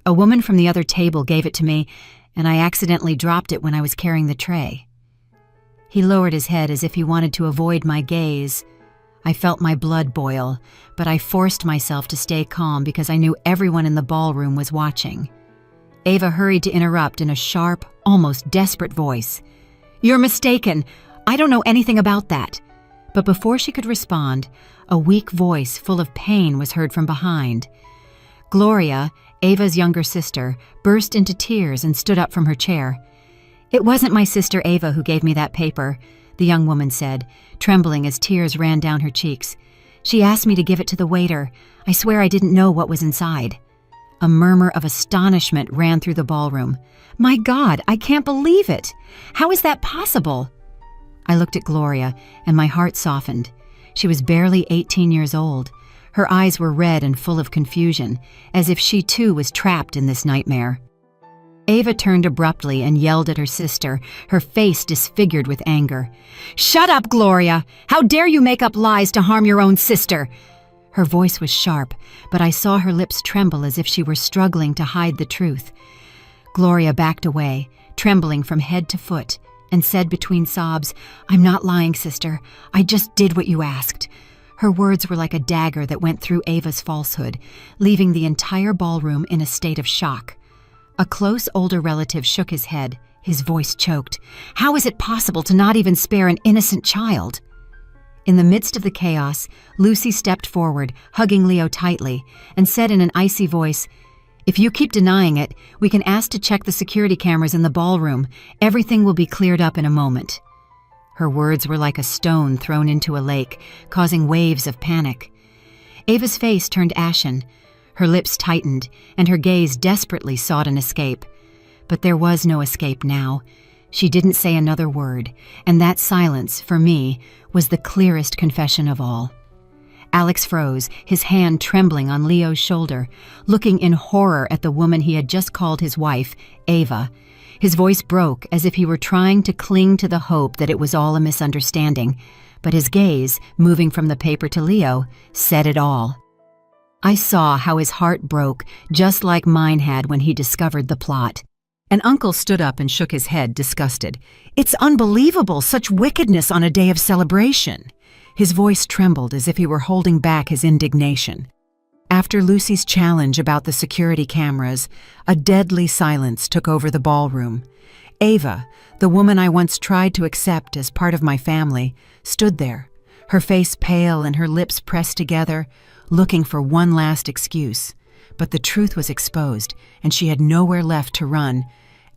A woman from the other table gave it to me, and I accidentally dropped it when I was carrying the tray." He lowered his head as if he wanted to avoid my gaze. I felt my blood boil, but I forced myself to stay calm because I knew everyone in the ballroom was watching. Ava hurried to interrupt in a sharp, almost desperate voice. "You're mistaken. I don't know anything about that." But before she could respond, a weak voice full of pain was heard from behind. Gloria, Ava's younger sister, burst into tears and stood up from her chair. "It wasn't my sister Ava who gave me that paper," the young woman said, trembling as tears ran down her cheeks. "She asked me to give it to the waiter. I swear I didn't know what was inside." A murmur of astonishment ran through the ballroom. "My God, I can't believe it! How is that possible?" I looked at Gloria, and my heart softened. She was barely 18 years old. Her eyes were red and full of confusion, as if she too was trapped in this nightmare. Ava turned abruptly and yelled at her sister, her face disfigured with anger. "Shut up, Gloria! How dare you make up lies to harm your own sister?" Her voice was sharp, but I saw her lips tremble as if she were struggling to hide the truth. Gloria backed away, trembling from head to foot, and said between sobs, "I'm not lying, sister. I just did what you asked." Her words were like a dagger that went through Ava's falsehood, leaving the entire ballroom in a state of shock. A close older relative shook his head, his voice choked. "How is it possible to not even spare an innocent child?" In the midst of the chaos, Lucy stepped forward, hugging Leo tightly, and said in an icy voice, "If you keep denying it, we can ask to check the security cameras in the ballroom. Everything will be cleared up in a moment." Her words were like a stone thrown into a lake, causing waves of panic. Ava's face turned ashen. Her lips tightened, and her gaze desperately sought an escape. But there was no escape now. She didn't say another word, and that silence, for me, was the clearest confession of all. Alex froze, his hand trembling on Leo's shoulder, looking in horror at the woman he had just called his wife, Ava. His voice broke as if he were trying to cling to the hope that it was all a misunderstanding, but his gaze, moving from the paper to Leo, said it all. I saw how his heart broke, just like mine had when he discovered the plot. And Uncle stood up and shook his head, disgusted. "It's unbelievable, such wickedness on a day of celebration." His voice trembled as if he were holding back his indignation. After Lucy's challenge about the security cameras, a deadly silence took over the ballroom. Ava, the woman I once tried to accept as part of my family, stood there, her face pale and her lips pressed together, looking for one last excuse. But the truth was exposed, and she had nowhere left to run.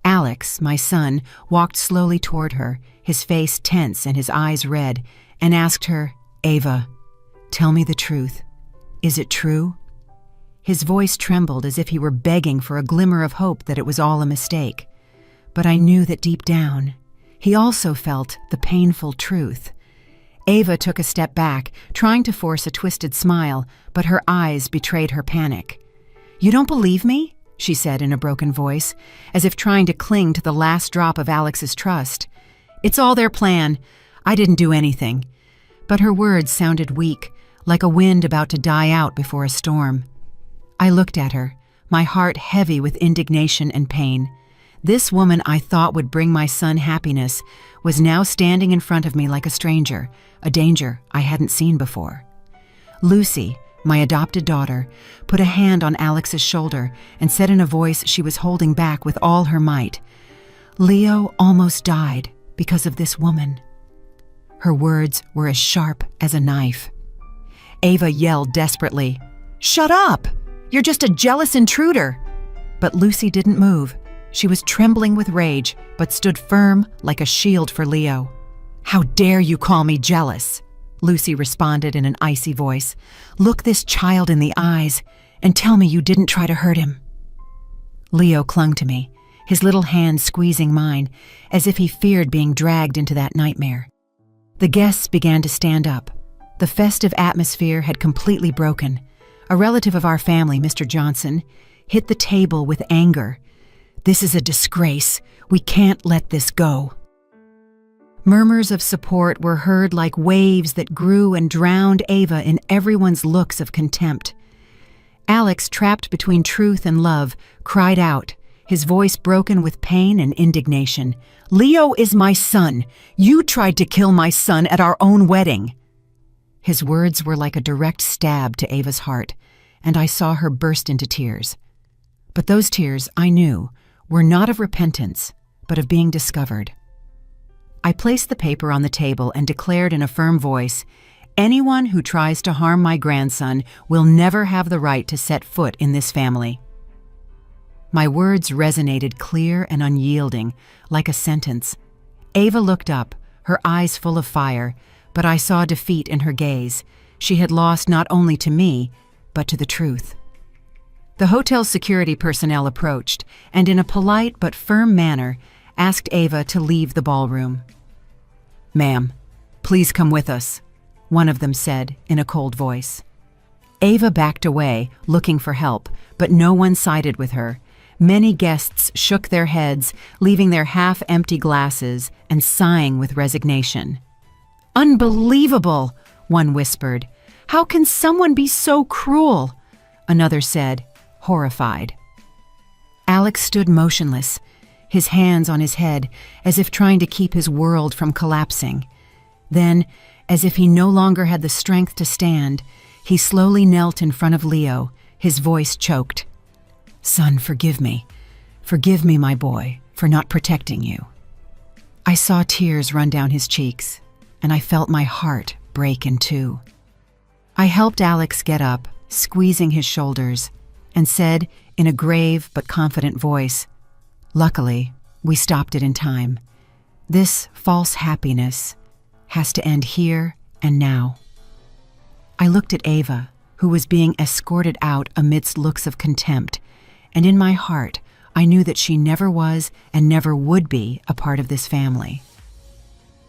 Alex, my son, walked slowly toward her, his face tense and his eyes red, and asked her, "Ava, tell me the truth. Is it true?" His voice trembled as if he were begging for a glimmer of hope that it was all a mistake. But I knew that deep down, he also felt the painful truth. Ava took a step back, trying to force a twisted smile, but her eyes betrayed her panic. "You don't believe me?" she said in a broken voice, as if trying to cling to the last drop of Alex's trust. "It's all their plan. I didn't do anything." But her words sounded weak, like a wind about to die out before a storm. I looked at her, my heart heavy with indignation and pain. This woman I thought would bring my son happiness was now standing in front of me like a stranger, a danger I hadn't seen before. Lucy, my adopted daughter, put a hand on Alex's shoulder and said in a voice she was holding back with all her might, "Leo almost died because of this woman." Her words were as sharp as a knife. Ava yelled desperately, "Shut up! You're just a jealous intruder!" But Lucy didn't move. She was trembling with rage, but stood firm like a shield for Leo. "How dare you call me jealous?" Lucy responded in an icy voice. "Look this child in the eyes and tell me you didn't try to hurt him." Leo clung to me, his little hand squeezing mine, as if he feared being dragged into that nightmare. The guests began to stand up. The festive atmosphere had completely broken. A relative of our family, Mr. Johnson, hit the table with anger. "This is a disgrace. We can't let this go." Murmurs of support were heard like waves that grew and drowned Ava in everyone's looks of contempt. Alex, trapped between truth and love, cried out, his voice broken with pain and indignation. "Leo is my son. You tried to kill my son at our own wedding." His words were like a direct stab to Ava's heart, and I saw her burst into tears. But those tears, I knew, were not of repentance, but of being discovered. I placed the paper on the table and declared in a firm voice, "Anyone who tries to harm my grandson will never have the right to set foot in this family." My words resonated clear and unyielding, like a sentence. Ava looked up, her eyes full of fire, but I saw defeat in her gaze. She had lost not only to me, but to the truth. The hotel's security personnel approached, and in a polite but firm manner, asked Ava to leave the ballroom. "Ma'am, please come with us," one of them said in a cold voice. Ava backed away, looking for help, but no one sided with her, Many guests shook their heads, leaving their half-empty glasses and sighing with resignation. "Unbelievable," one whispered. "How can someone be so cruel?" Another said, horrified. Alex stood motionless, his hands on his head, as if trying to keep his world from collapsing. Then, as if he no longer had the strength to stand, he slowly knelt in front of Leo, his voice choked. "Son, forgive me. Forgive me, my boy, for not protecting you." I saw tears run down his cheeks, and I felt my heart break in two. I helped Alex get up, squeezing his shoulders, and said in a grave but confident voice, "Luckily, we stopped it in time. This false happiness has to end here and now." I looked at Ava, who was being escorted out amidst looks of contempt, and in my heart, I knew that she never was and never would be a part of this family.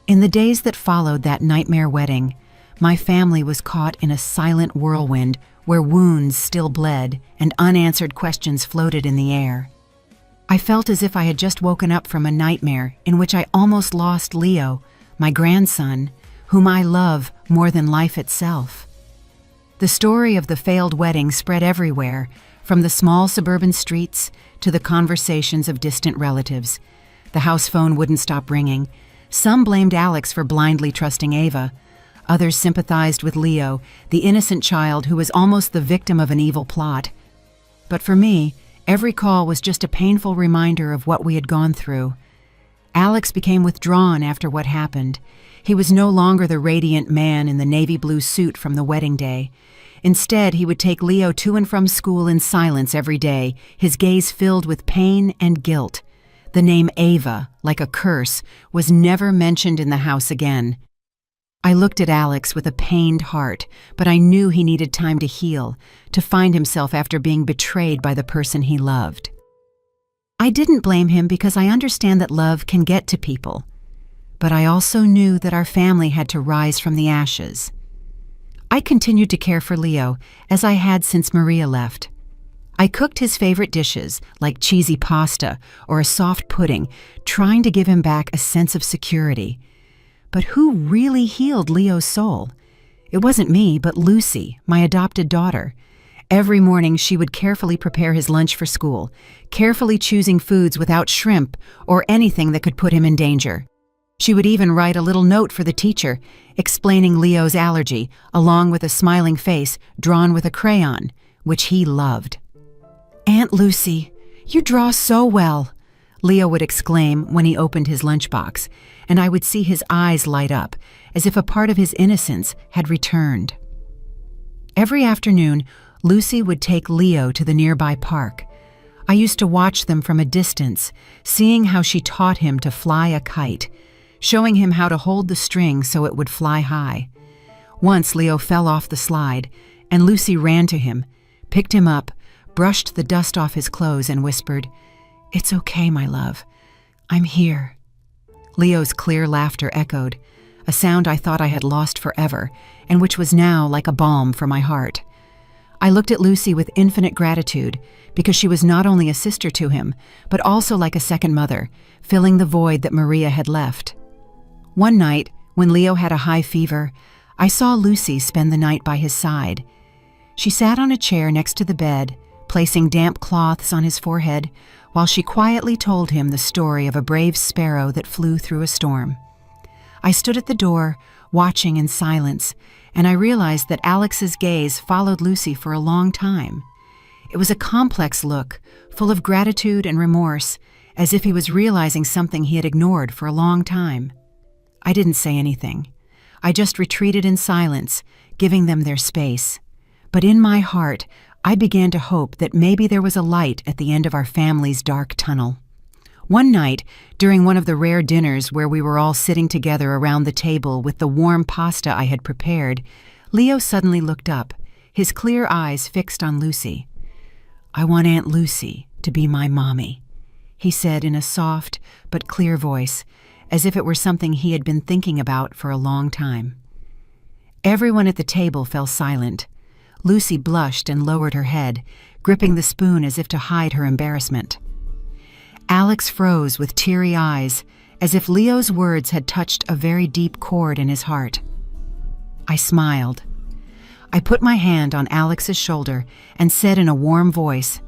In the days that followed that nightmare wedding, my family was caught in a silent whirlwind where wounds still bled and unanswered questions floated in the air. I felt as if I had just woken up from a nightmare in which I almost lost Leo, my grandson, whom I love more than life itself. The story of the failed wedding spread everywhere, from the small suburban streets to the conversations of distant relatives. The house phone wouldn't stop ringing. Some blamed Alex for blindly trusting Ava. Others sympathized with Leo, the innocent child who was almost the victim of an evil plot. But for me, every call was just a painful reminder of what we had gone through. Alex became withdrawn after what happened. He was no longer the radiant man in the navy blue suit from the wedding day. Instead, he would take Leo to and from school in silence every day, his gaze filled with pain and guilt. The name Ava, like a curse, was never mentioned in the house again. I looked at Alex with a pained heart, but I knew he needed time to heal, to find himself after being betrayed by the person he loved. I didn't blame him because I understand that love can get to people, but I also knew that our family had to rise from the ashes. I continued to care for Leo, as I had since Maria left. I cooked his favorite dishes, like cheesy pasta or a soft pudding, trying to give him back a sense of security. But who really healed Leo's soul? It wasn't me, but Lucy, my adopted daughter. Every morning she would carefully prepare his lunch for school, carefully choosing foods without shrimp or anything that could put him in danger. She would even write a little note for the teacher, explaining Leo's allergy, along with a smiling face drawn with a crayon, which he loved. "Aunt Lucy, you draw so well," Leo would exclaim when he opened his lunchbox, and I would see his eyes light up, as if a part of his innocence had returned. Every afternoon, Lucy would take Leo to the nearby park. I used to watch them from a distance, seeing how she taught him to fly a kite, showing him how to hold the string so it would fly high. Once Leo fell off the slide, and Lucy ran to him, picked him up, brushed the dust off his clothes, and whispered, "It's okay, my love. I'm here." Leo's clear laughter echoed, a sound I thought I had lost forever, and which was now like a balm for my heart. I looked at Lucy with infinite gratitude, because she was not only a sister to him, but also like a second mother, filling the void that Maria had left. One night, when Leo had a high fever, I saw Lucy spend the night by his side. She sat on a chair next to the bed, placing damp cloths on his forehead, while she quietly told him the story of a brave sparrow that flew through a storm. I stood at the door, watching in silence, and I realized that Alex's gaze followed Lucy for a long time. It was a complex look, full of gratitude and remorse, as if he was realizing something he had ignored for a long time. I didn't say anything. I just retreated in silence, giving them their space. But in my heart, I began to hope that maybe there was a light at the end of our family's dark tunnel. One night, during one of the rare dinners where we were all sitting together around the table with the warm pasta I had prepared, Leo suddenly looked up, his clear eyes fixed on Lucy. "I want Aunt Lucy to be my mommy," he said in a soft but clear voice, as if it were something he had been thinking about for a long time. Everyone at the table fell silent. Lucy blushed and lowered her head, gripping the spoon as if to hide her embarrassment. Alex froze with teary eyes, as if Leo's words had touched a very deep chord in his heart. I smiled. I put my hand on Alex's shoulder and said in a warm voice,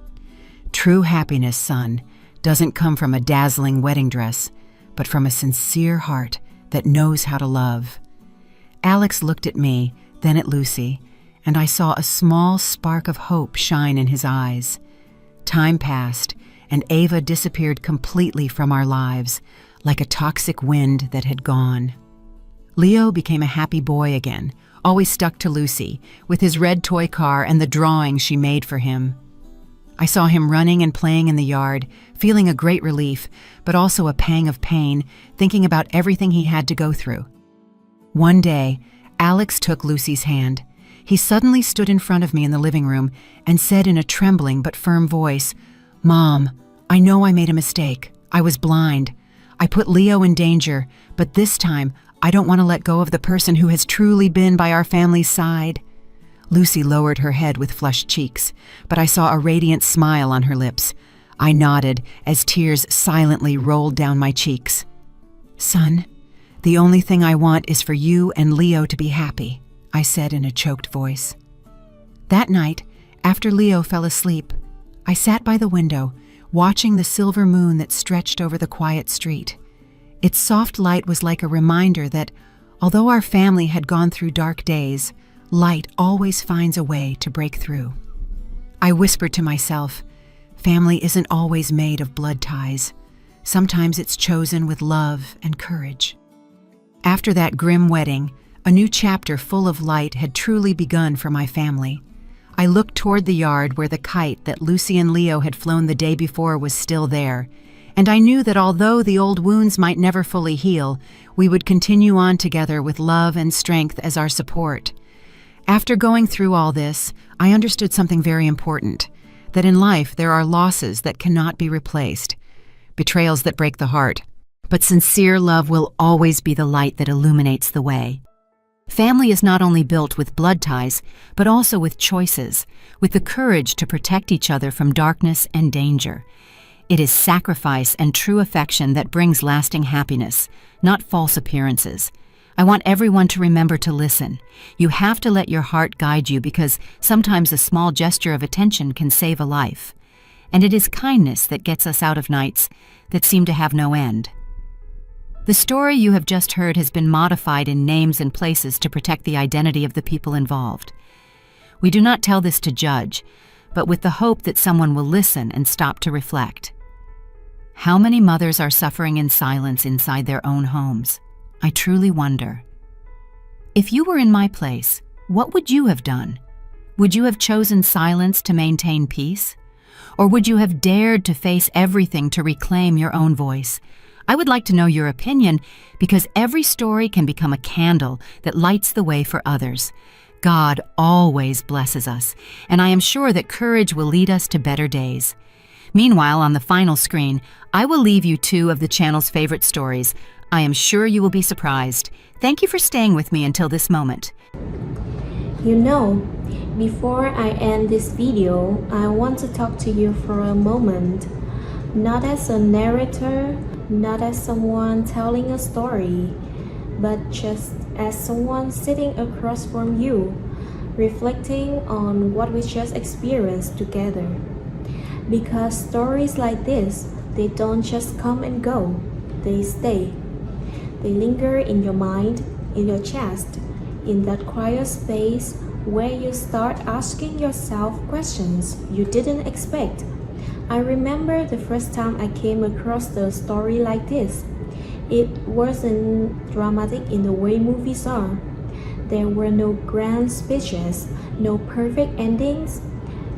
"True happiness, son, doesn't come from a dazzling wedding dress, but from a sincere heart that knows how to love." Alex looked at me, then at Lucy, and I saw a small spark of hope shine in his eyes. Time passed, and Ava disappeared completely from our lives, like a toxic wind that had gone. Leo became a happy boy again, always stuck to Lucy, with his red toy car and the drawing she made for him. I saw him running and playing in the yard, feeling a great relief, but also a pang of pain, thinking about everything he had to go through. One day, Alex took Lucy's hand. He suddenly stood in front of me in the living room and said in a trembling but firm voice, "Mom, I know I made a mistake. I was blind. I put Leo in danger, but this time I don't want to let go of the person who has truly been by our family's side." Lucy lowered her head with flushed cheeks, but I saw a radiant smile on her lips. I nodded as tears silently rolled down my cheeks. "Son, the only thing I want is for you and Leo to be happy," I said in a choked voice. That night, after Leo fell asleep, I sat by the window, watching the silver moon that stretched over the quiet street. Its soft light was like a reminder that, although our family had gone through dark days, light always finds a way to break through. I whispered to myself, family isn't always made of blood ties. Sometimes it's chosen with love and courage. After that grim wedding, a new chapter full of light had truly begun for my family. I looked toward the yard where the kite that Lucy and Leo had flown the day before was still there, and I knew that although the old wounds might never fully heal, we would continue on together with love and strength as our support. After going through all this, I understood something very important, that in life there are losses that cannot be replaced, betrayals that break the heart, but sincere love will always be the light that illuminates the way. Family is not only built with blood ties, but also with choices, with the courage to protect each other from darkness and danger. It is sacrifice and true affection that brings lasting happiness, not false appearances. I want everyone to remember to listen. You have to let your heart guide you because sometimes a small gesture of attention can save a life. And it is kindness that gets us out of nights that seem to have no end. The story you have just heard has been modified in names and places to protect the identity of the people involved. We do not tell this to judge, but with the hope that someone will listen and stop to reflect. How many mothers are suffering in silence inside their own homes? I truly wonder. If you were in my place, what would you have done? Would you have chosen silence to maintain peace? Or would you have dared to face everything to reclaim your own voice? I would like to know your opinion because every story can become a candle that lights the way for others. God always blesses us, and I am sure that courage will lead us to better days. Meanwhile, on the final screen, I will leave you two of the channel's favorite stories. I am sure you will be surprised. Thank you for staying with me until this moment. You know, before I end this video, I want to talk to you for a moment. Not as a narrator, not as someone telling a story, but just as someone sitting across from you, reflecting on what we just experienced together. Because stories like this, they don't just come and go, they stay. They linger in your mind, in your chest, in that quiet space where you start asking yourself questions you didn't expect. I remember the first time I came across a story like this. It wasn't dramatic in the way movies are. There were no grand speeches, no perfect endings,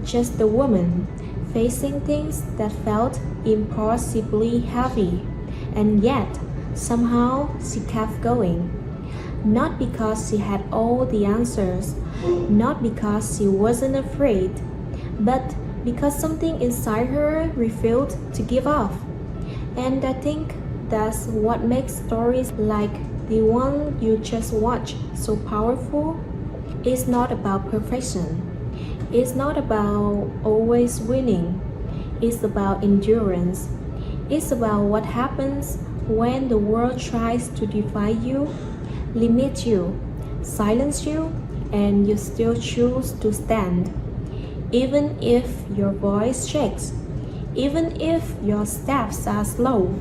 just the woman facing things that felt impossibly heavy. And yet, somehow she kept going. Not because she had all the answers, not because she wasn't afraid, but because something inside her refused to give up. And I think that's what makes stories like the one you just watched so powerful. It's not about perfection. It's not about always winning, it's about endurance. It's about what happens when the world tries to defy you, limit you, silence you, and you still choose to stand. Even if your voice shakes, even if your steps are slow.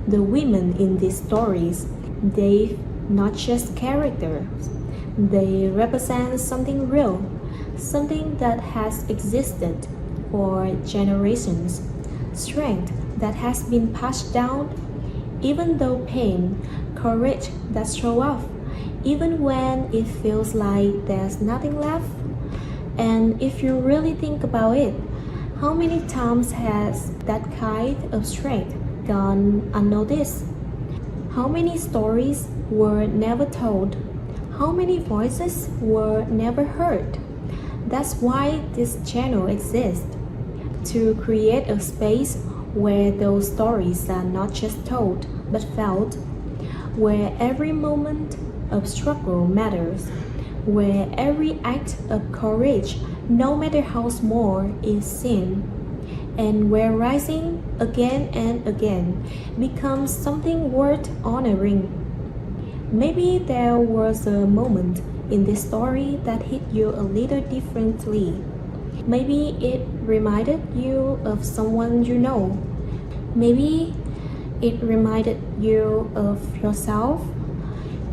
The women in these stories, they not just characters, they represent something real, something that has existed for generations, strength that has been passed down, even though pain, courage that show off, even when it feels like there's nothing left. And if you really think about it, how many times has that kind of strength gone unnoticed? How many stories were never told? How many voices were never heard? That's why this channel exists, to create a space where those stories are not just told but felt, where every moment of struggle matters, where every act of courage, no matter how small, is seen, and where rising again and again becomes something worth honoring. Maybe there was a moment in this story that hit you a little differently. Maybe it reminded you of someone you know. Maybe it reminded you of yourself.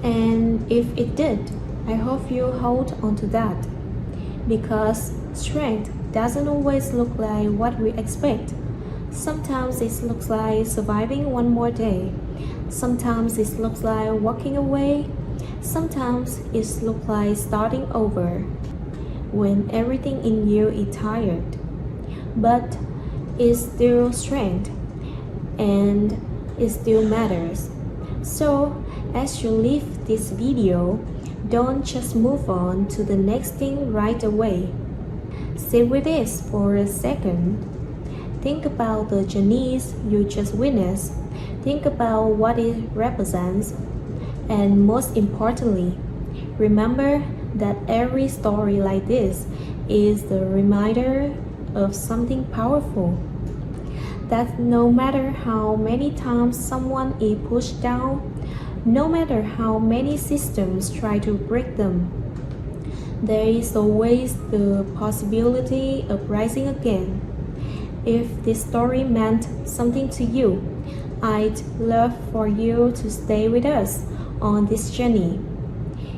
And if it did, I hope you hold on to that. Because strength doesn't always look like what we expect. Sometimes it looks like surviving one more day. Sometimes it looks like walking away. Sometimes it looks like starting over when everything in you is tired. But it's still strength and it still matters. So as you leave this video, don't just move on to the next thing right away. Sit with this for a second. Think about the journeys you just witnessed. Think about what it represents. And most importantly, remember that every story like this is the reminder of something powerful. That no matter how many times someone is pushed down, no matter how many systems try to break them, there is always the possibility of rising again. If this story meant something to you, I'd love for you to stay with us on this journey,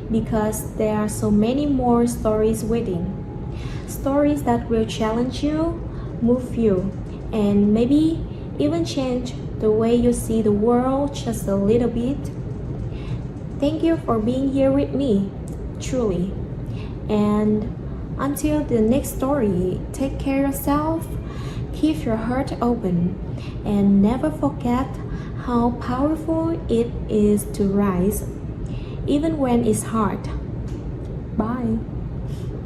because there are so many more stories waiting. Stories that will challenge you, move you, and maybe even change the way you see the world just a little bit. Thank you for being here with me, truly. And until the next story, take care of yourself, keep your heart open, and never forget how powerful it is to rise, even when it's hard. Bye.